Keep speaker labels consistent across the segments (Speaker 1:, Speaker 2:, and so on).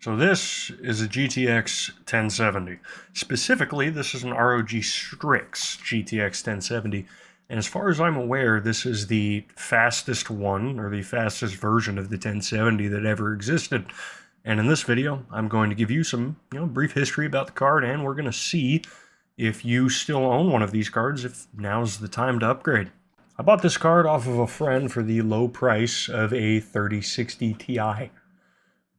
Speaker 1: So this is a GTX 1070. Specifically, this is an ROG Strix GTX 1070. And as far as I'm aware, this is the fastest one, or the fastest version of the 1070 that ever existed. And in this video, I'm going to give you some, brief history about the card, and we're going to see if you still own one of these cards, if now's the time to upgrade. I bought this card off of a friend for the low price of a 3060 Ti.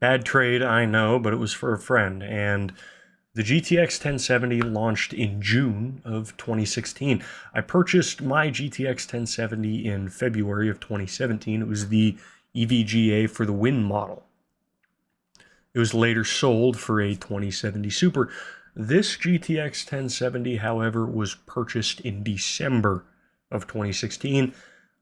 Speaker 1: Bad trade, I know, but it was for a friend, and the GTX 1070 launched in June of 2016. I purchased my GTX 1070 in February of 2017. It was the EVGA for the Win model. It was later sold for a 2070 Super. This GTX 1070, however, was purchased in December of 2016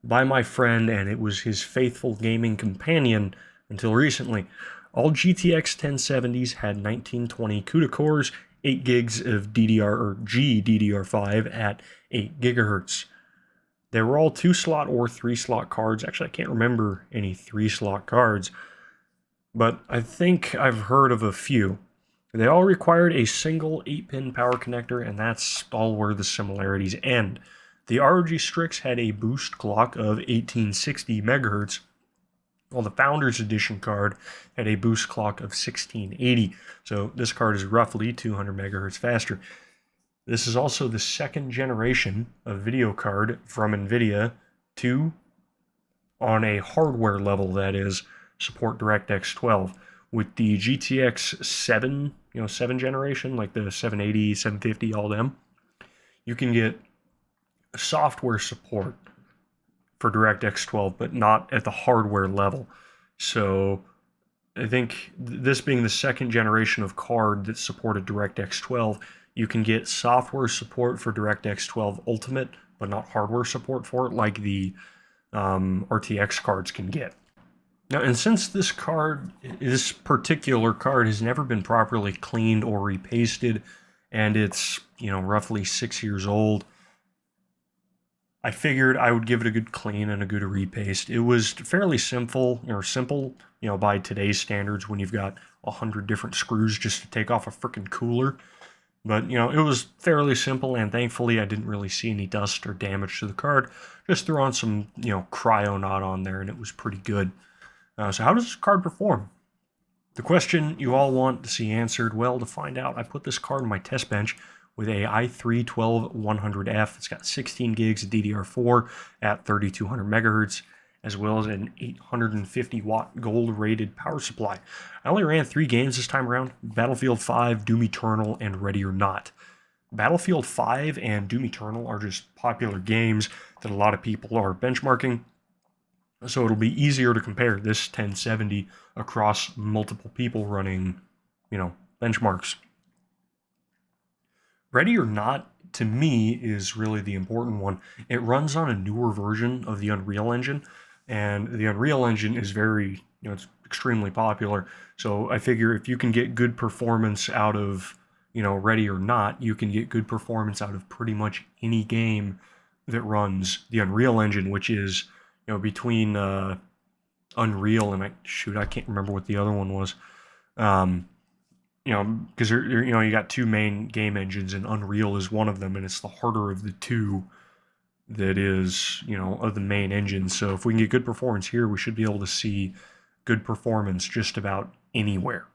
Speaker 1: by my friend, and it was his faithful gaming companion until recently. All GTX 1070s had 1920 CUDA cores, 8 gigs of GDDR5 at 8 gigahertz. They were all 2-slot or 3-slot cards. Actually, I can't remember any 3-slot cards, but I think I've heard of a few. They all required a single 8-pin power connector, and that's all where the similarities end. The ROG Strix had a boost clock of 1860 megahertz, while the Founders Edition card had a boost clock of 1680. So this card is roughly 200 megahertz faster. This is also the second generation of video card from NVIDIA to, on a hardware level that is, support DirectX 12. With the GTX 7, 7 generation, like the 780, 750, all them, you can get software support for DirectX 12, but not at the hardware level. So I think this being the second generation of card that supported DirectX 12, you can get software support for DirectX 12 Ultimate, but not hardware support for it like the RTX cards can get. Now, and since this particular card has never been properly cleaned or repasted, and it's, roughly 6 years old, I figured I would give it a good clean and a good repaste. It was fairly simple, by today's standards when you've got 100 different screws just to take off a freaking cooler. But, it was fairly simple, and thankfully I didn't really see any dust or damage to the card. Just threw on some, Cryonaut on there, and it was pretty good. So how does this card perform? The question you all want to see answered. Well, to find out, I put this card on my test bench with a i3-12100F. It's got 16 gigs of DDR4 at 3200 megahertz, as well as an 850 watt gold rated power supply. I only ran 3 games this time around: Battlefield 5, Doom Eternal, and Ready or Not. Battlefield 5 and Doom Eternal are just popular games that a lot of people are benchmarking, so it'll be easier to compare this 1070 across multiple people running, benchmarks. Ready or Not, to me, is really the important one. It runs on a newer version of the Unreal Engine, and the Unreal Engine is very, it's extremely popular. So I figure if you can get good performance out of, Ready or Not, you can get good performance out of pretty much any game that runs the Unreal Engine, which is, between Unreal and I can't remember what the other one was. Because you got 2 main game engines, and Unreal is one of them, and it's the harder of the 2 that is, of the main engines. So if we can get good performance here, we should be able to see good performance just about anywhere.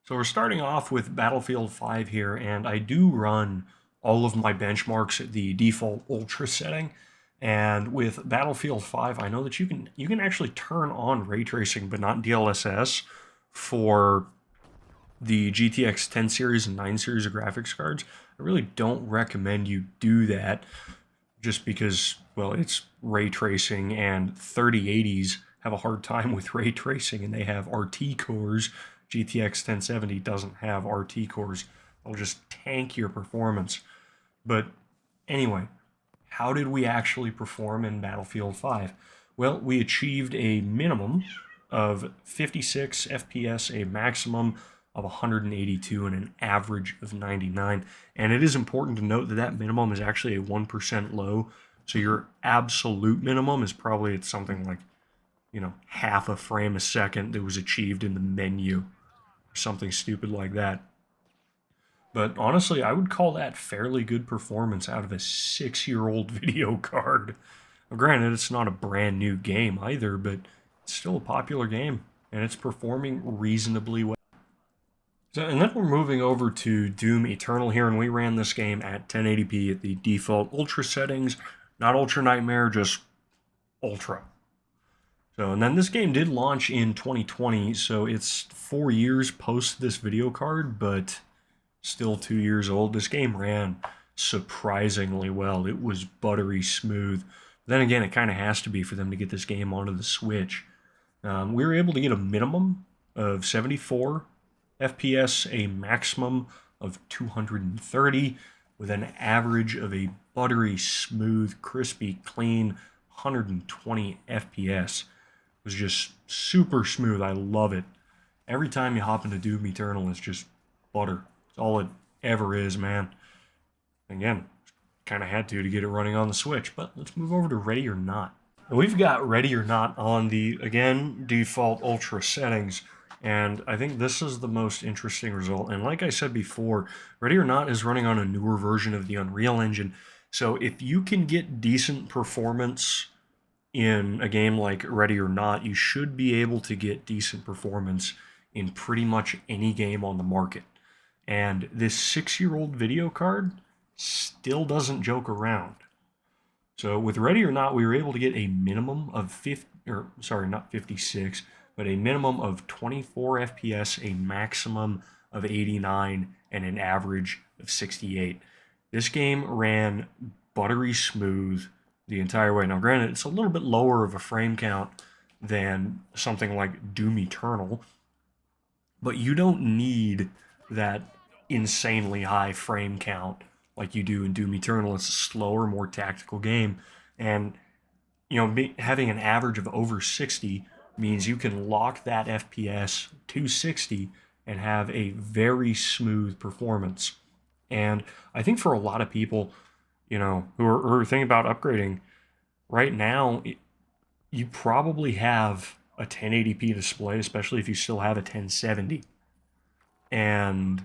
Speaker 1: So we're starting off with Battlefield 5 here, and I do run all of my benchmarks at the default Ultra setting. And with Battlefield 5, I know that you can actually turn on ray tracing, but not DLSS for the GTX 10 series and 9 series of graphics cards. I really don't recommend you do that, just because, well, it's ray tracing, and 3080s have a hard time with ray tracing, and they have RT cores. GTX 1070 doesn't have RT cores. They'll just tank your performance. But anyway, how did we actually perform in Battlefield 5? Well, we achieved a minimum of 56 FPS, a maximum of 182, and an average of 99. And it is important to note that that minimum is actually a 1% low. So your absolute minimum is probably at something like, half a frame a second that was achieved in the menu. something stupid like that. But honestly, I would call that fairly good performance out of a 6-year-old video card. Now, granted, it's not a brand new game either, but it's still a popular game, and it's performing reasonably well. So, and then we're moving over to Doom Eternal here, and we ran this game at 1080p at the default Ultra settings. Not Ultra Nightmare, just Ultra. So, and then this game did launch in 2020, so it's 4 years post this video card, but still 2 years old. This game ran surprisingly well. It was buttery smooth. Then again, it kind of has to be for them to get this game onto the Switch. We were able to get a minimum of 74 FPS, a maximum of 230, with an average of a buttery smooth, crispy, clean 120 FPS. It was just super smooth. I love it. Every time you hop into Doom Eternal, it's just butter. It's all it ever is, man. Again, kind of had to get it running on the Switch. But let's move over to Ready or Not. And we've got Ready or Not on the, again, default Ultra settings. And I think this is the most interesting result. And like I said before, Ready or Not is running on a newer version of the Unreal Engine. So if you can get decent performance in a game like Ready or Not, you should be able to get decent performance in pretty much any game on the market. And this 6-year-old video card still doesn't joke around. So with Ready or Not, we were able to get a minimum of 56, but a minimum of 24 FPS, a maximum of 89, and an average of 68. This game ran buttery smooth the entire way. Now, granted, it's a little bit lower of a frame count than something like Doom Eternal, but you don't need that insanely high frame count like you do in Doom Eternal. It's a slower, more tactical game, and having an average of over 60 means you can lock that FPS to 60 and have a very smooth performance. And I think for a lot of people, who are thinking about upgrading right now, you probably have a 1080p display, especially if you still have a 1070. And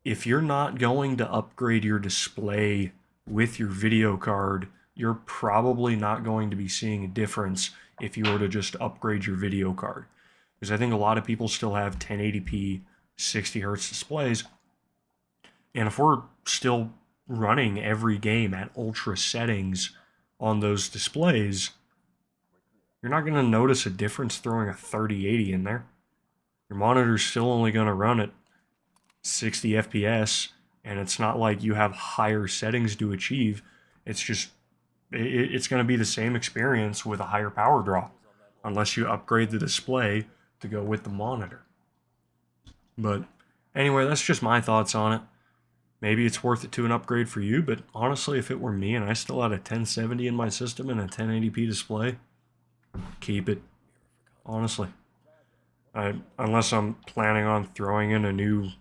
Speaker 1: if you're not going to upgrade your display with your video card, you're probably not going to be seeing a difference if you were to just upgrade your video card. Because I think a lot of people still have 1080p 60 hertz displays. And if we're still running every game at ultra settings on those displays, you're not going to notice a difference throwing a 3080 in there. Your monitor's still only going to run at 60 FPS, and it's not like you have higher settings to achieve. It's just, it's going to be the same experience with a higher power draw, unless you upgrade the display to go with the monitor. But anyway, that's just my thoughts on it. Maybe it's worth it to an upgrade for you, but honestly, if it were me and I still had a 1070 in my system and a 1080p display, keep it. Honestly. Unless I'm planning on throwing in a new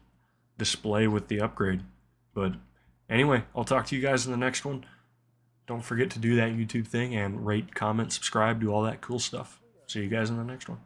Speaker 1: display with the upgrade. But anyway, I'll talk to you guys in the next one. Don't forget to do that YouTube thing and rate, comment, subscribe, do all that cool stuff. See you guys in the next one.